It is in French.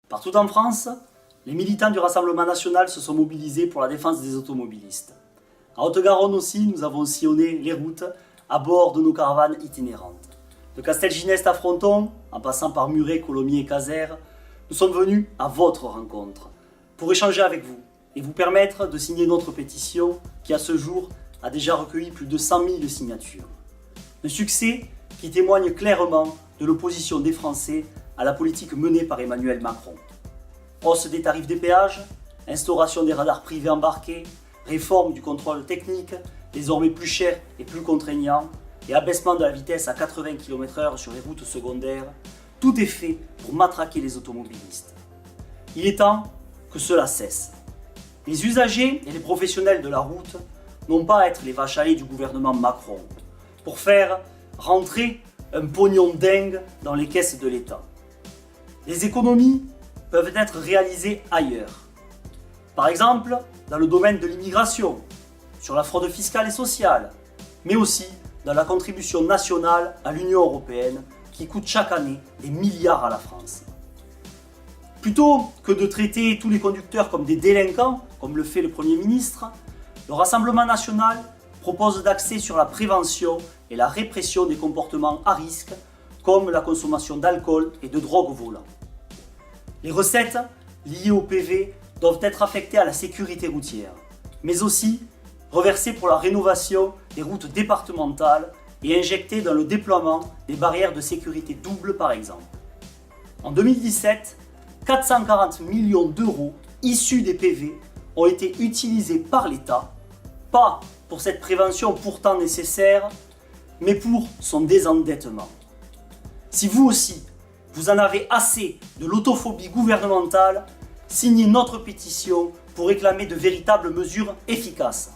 Partout en France, les militants du Rassemblement national se sont mobilisés pour la défense des automobilistes. En Haute-Garonne aussi, nous avons sillonné les routes à bord de nos caravanes itinérantes. De Castelginest à Fronton, en passant par Muret, Colomiers et Casères, nous sommes venus à votre rencontre pour échanger avec vous et vous permettre de signer notre pétition qui, à ce jour, a déjà recueilli plus de 100 000 signatures. Un succès qui témoigne clairement de l'opposition des Français à la politique menée par Emmanuel Macron. Hausse des tarifs des péages, instauration des radars privés embarqués, réforme du contrôle technique, désormais plus cher et plus contraignant, et abaissement de la vitesse à 80 km/h sur les routes secondaires, tout est fait pour matraquer les automobilistes. Il est temps que cela cesse. Les usagers et les professionnels de la route n'ont pas à être les vaches à lait du gouvernement Macron pour faire rentrer un pognon dingue dans les caisses de l'État. Les économies peuvent être réalisées ailleurs. Par exemple, dans le domaine de l'immigration, sur la fraude fiscale et sociale, mais aussi dans la contribution nationale à l'Union européenne qui coûte chaque année des milliards à la France. Plutôt que de traiter tous les conducteurs comme des délinquants, comme le fait le Premier ministre, le Rassemblement national propose d'axer sur la prévention et la répression des comportements à risque, comme la consommation d'alcool et de drogue au volant. Les recettes liées au PV doivent être affectées à la sécurité routière, mais aussi reversées pour la rénovation des routes départementales et injectées dans le déploiement des barrières de sécurité double par exemple. En 2017, 440 millions d'euros issus des PV ont été utilisés par l'État, pas pour cette prévention pourtant nécessaire, mais pour son désendettement. Si vous aussi, vous en avez assez de l'autophobie gouvernementale, signez notre pétition pour réclamer de véritables mesures efficaces.